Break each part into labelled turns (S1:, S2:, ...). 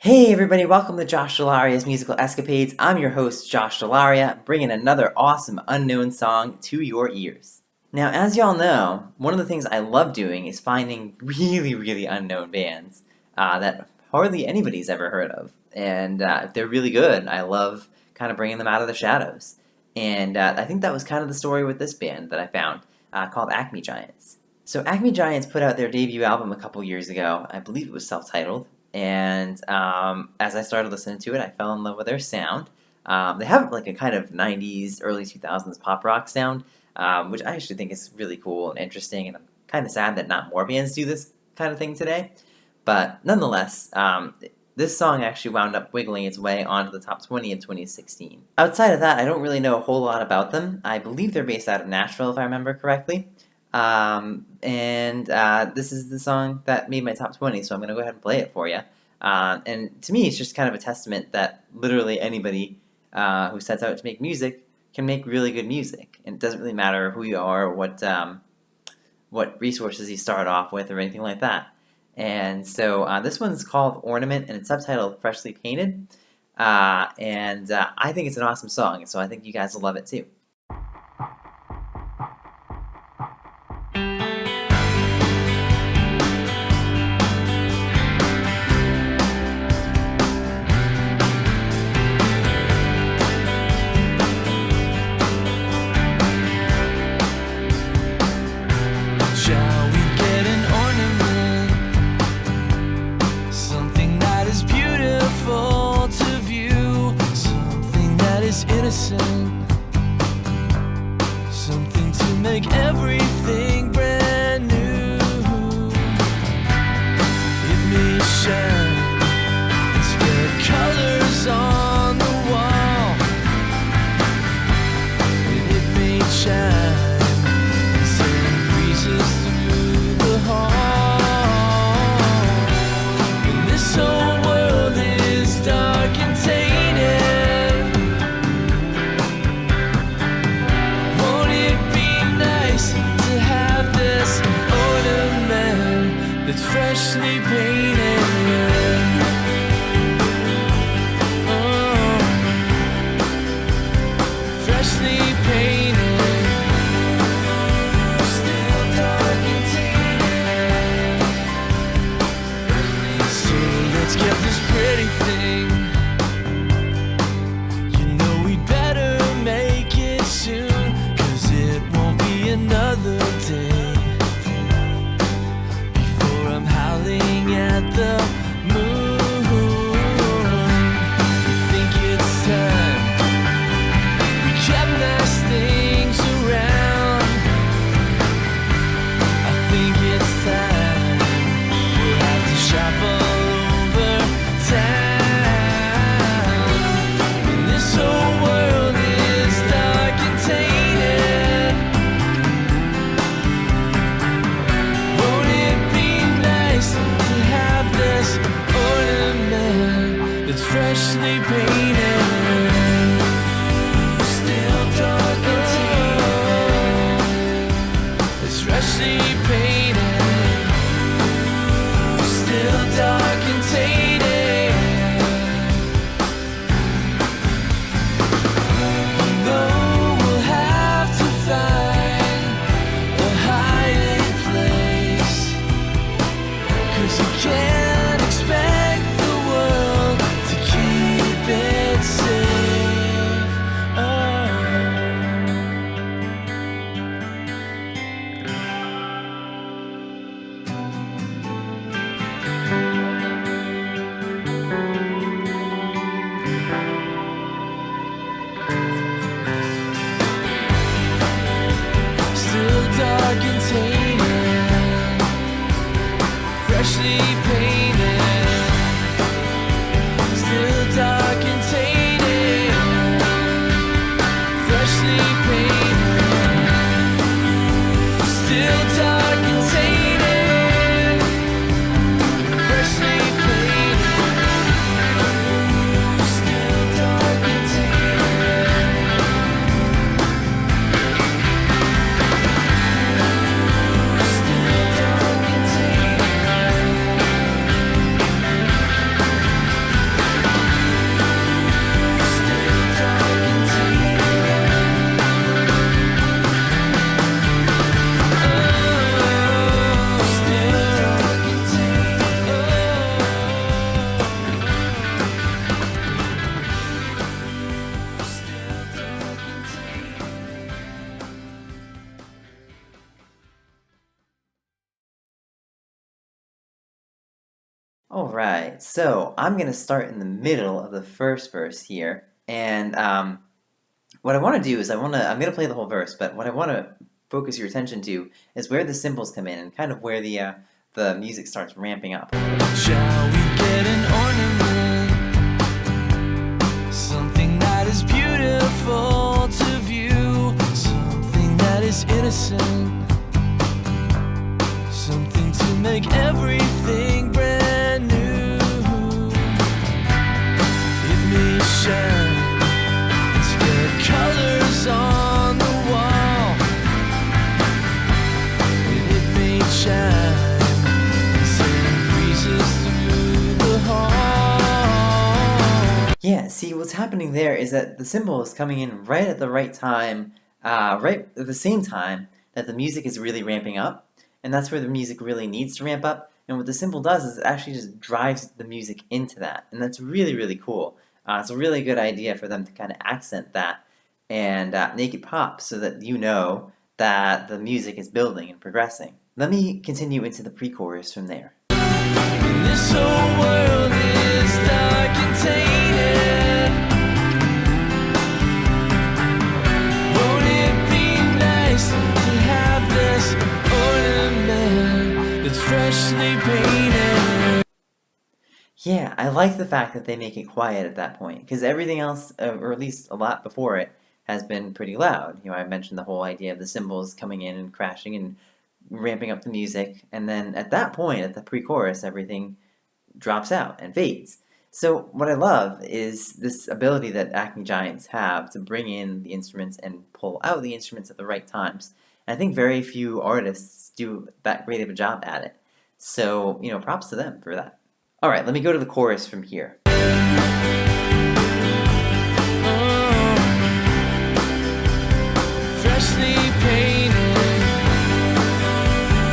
S1: Hey everybody, welcome to Josh Dell'Aria's Musical Escapades. I'm your host, Josh Dell'Aria, bringing another awesome unknown song to your ears. Now, as y'all know, one of the things I love doing is finding really unknown bands that hardly anybody's ever heard of. And if they're really good, I love kind of bringing them out of the shadows. And I think that was kind of the story with this band that I found, called Acme Giants. So Acme Giants put out their debut album a couple years ago. I believe it was self-titled. And as I started listening to it, I fell in love with their sound. They have like a kind of 90s, early 2000s pop rock sound, which I actually think is really cool and interesting, and I'm kind of sad that not more bands do this kind of thing today. But nonetheless, this song actually wound up wiggling its way onto the top 20 in 2016. Outside of that, I don't really know a whole lot about them. I believe they're based out of Nashville, if I remember correctly. This is the song that made my top 20, so I'm going to go ahead and play it for you. And to me, it's just kind of a testament that literally anybody who sets out to make music can make really good music. And it doesn't really matter who you are or what resources you start off with or anything like that. And so this one's called Ornament, and it's subtitled Freshly Painted. I think it's an awesome song, and so I think you guys will love it too.
S2: Shall we get an ornament? Something that is beautiful to view, something that is innocent, something to make everything brand new. It may shine and spread colors on the wall, and it may shine through the hall. And this whole world is dark and tainted. Won't it be nice to have this ornament that's freshly painted? Oh, freshly painted. Let's get this pretty thing. You know we'd better make it soon, 'cause it won't be another day before I'm howling at the moon. I think it's time we kept nice things around. I think it's time we'll have to shop town. And this whole world is dark and tainted. Won't it be nice to have this ornament that's freshly painted? Still dark and tainted. It's freshly painted. Still dark and tainted. Can't expect the world to keep it safe. Still dark and tainted, freshly painted. Still dark and tainted, freshly painted. Still dark and tainted, freshly painted. Still dark and tainted.
S1: Alright, so I'm going to start in the middle of the first verse here, and what I want to do is I'm going to play the whole verse, but what I want to focus your attention to is where the cymbals come in and kind of where the music starts ramping up.
S2: Shall we get an ornament? Something that is beautiful to view, something that is innocent, something to make everything brand new. It may shine and spread colors on the wall, and it may shine and send breezes through the hall.
S1: Yeah, see, what's happening there is that the cymbal is coming in right at the right time, right at the same time that the music is really ramping up. And that's where the music really needs to ramp up. And what the cymbal does is it actually just drives the music into that. And that's really, really cool. It's a really good idea for them to kind of accent that and make it pop so that you know that the music is building and progressing. Let me continue into the pre-chorus from there.
S2: And this whole world is dark and tainted. Won't it be nice to have this ornament that's freshly painted?
S1: Yeah, I like the fact that they make it quiet at that point, because everything else, or at least a lot before it, has been pretty loud. You know, I mentioned the whole idea of the cymbals coming in and crashing and ramping up the music, and then at that point, at the pre-chorus, everything drops out and fades. So what I love is this ability that Acme Giants have to bring in the instruments and pull out the instruments at the right times. And I think very few artists do that great of a job at it. So, you know, props to them for that. All right, let me go to the chorus from here.
S2: Freshly painted,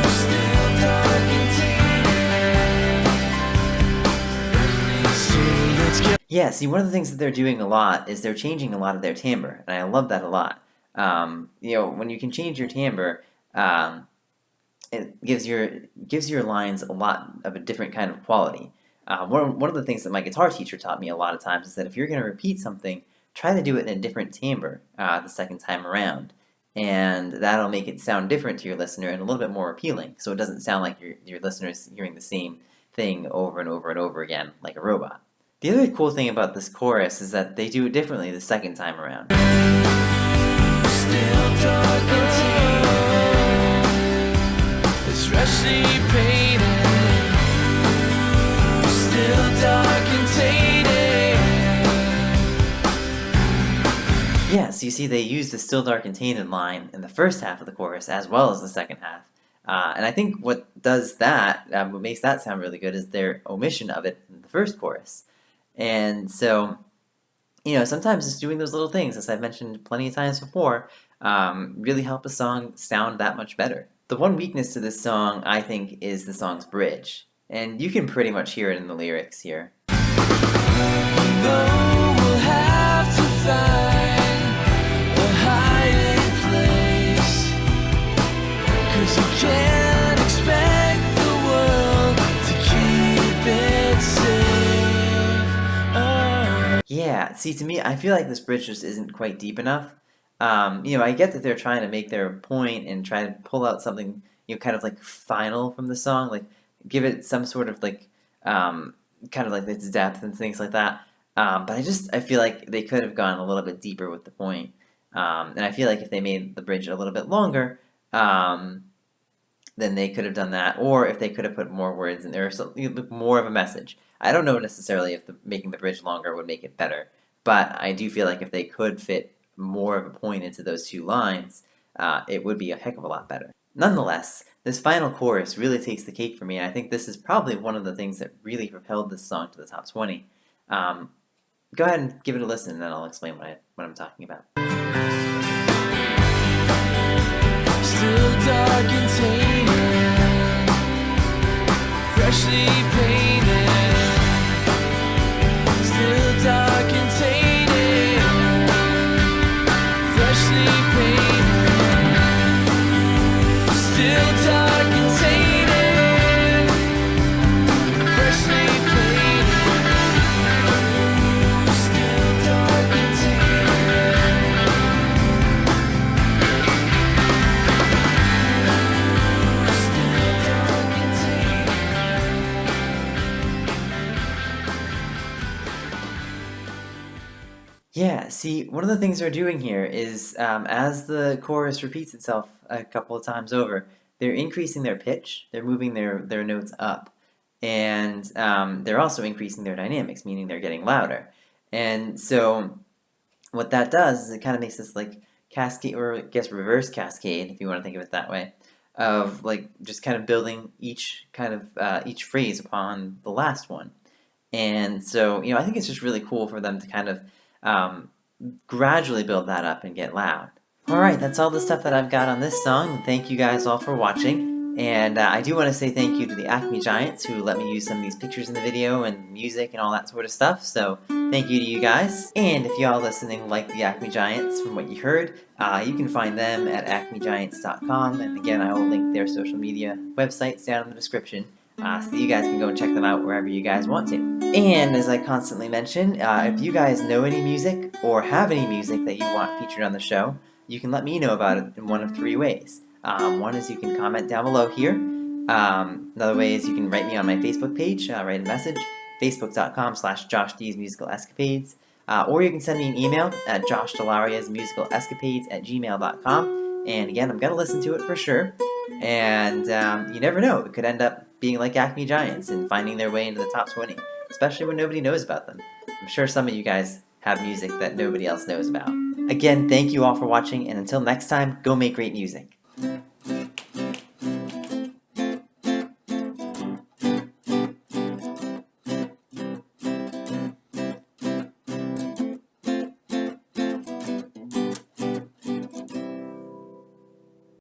S2: still dark and tainted. So let's get
S1: Yeah, see, one of the things that they're doing a lot is they're changing a lot of their timbre, and I love that a lot. You know, when you can change your timbre, it gives your lines a lot of a different kind of quality. One of the things that my guitar teacher taught me a lot of times is that if you're going to repeat something, try to do it in a different timbre the second time around, and that'll make it sound different to your listener and a little bit more appealing, so it doesn't sound like your listener's hearing the same thing over and over and over again like a robot. The other cool thing about this chorus is that they do it differently the second time around.
S2: still dark and tainted. It's freshly painted, still dark and tainted.
S1: Yeah, so you see they use the still dark and tainted line in the first half of the chorus as well as the second half. And I think what does that, what makes that sound really good is their omission of it in the first chorus. And so, you know, sometimes just doing those little things, as I've mentioned plenty of times before, really help a song sound that much better. The one weakness to this song, I think, is the song's bridge. And you can pretty much hear it in the lyrics here.
S2: Though we'll have to find a hiding place, 'cause you can't expect the world to keep it safe. Oh.
S1: Yeah, see, to me, I feel like this bridge just isn't quite deep enough. You know, I get that they're trying to make their point and try to pull out something, you know, kind of like final from the song, like give it some sort of like, kind of like its depth and things like that. But I feel like they could have gone a little bit deeper with the point. And I feel like if they made the bridge a little bit longer, then they could have done that, or if they could have put more words in there, so more of a message. I don't know necessarily if making the bridge longer would make it better, but I do feel like if they could fit more of a point into those two lines, it would be a heck of a lot better. Nonetheless, this final chorus really takes the cake for me, and I think this is probably one of the things that really propelled this song to the top 20. Go ahead and give it a listen, and then I'll explain what I'm talking about.
S2: Still dark and tainted, freshly painted. Still dark and tainted, freshly painted. Still dark and tainted, freshly painted.
S1: Yeah, see, one of the things they're doing here is as the chorus repeats itself a couple of times over, they're increasing their pitch, they're moving their notes up, and they're also increasing their dynamics, meaning they're getting louder. And so what that does is it kind of makes this like cascade, or I guess reverse cascade, if you want to think of it that way, of like just kind of building each phrase upon the last one. And so, I think it's just really cool for them to kind of um, gradually build that up and get loud. Alright, that's all the stuff that I've got on this song. Thank you guys all for watching. And I do want to say thank you to the Acme Giants who let me use some of these pictures in the video and music and all that sort of stuff. So thank you to you guys. And if y'all listening like the Acme Giants from what you heard, you can find them at acmegiants.com. And again, I will link their social media websites down in the description. So that you guys can go and check them out wherever you guys want to. And as I constantly mention, if you guys know any music or have any music that you want featured on the show, you can let me know about it in one of three ways. One is you can comment down below here. Another way is you can write me on my Facebook page, write a message, facebook.com/JoshD'sMusicalEscapades. Or you can send me an email at joshdell'Ariasmusicalescapades@gmail.com. And again, I'm going to listen to it for sure. And you never know, it could end up being like Acme Giants and finding their way into the top 20, especially when nobody knows about them. I'm sure some of you guys have music that nobody else knows about. Again, thank you all for watching, and until next time, go make great music.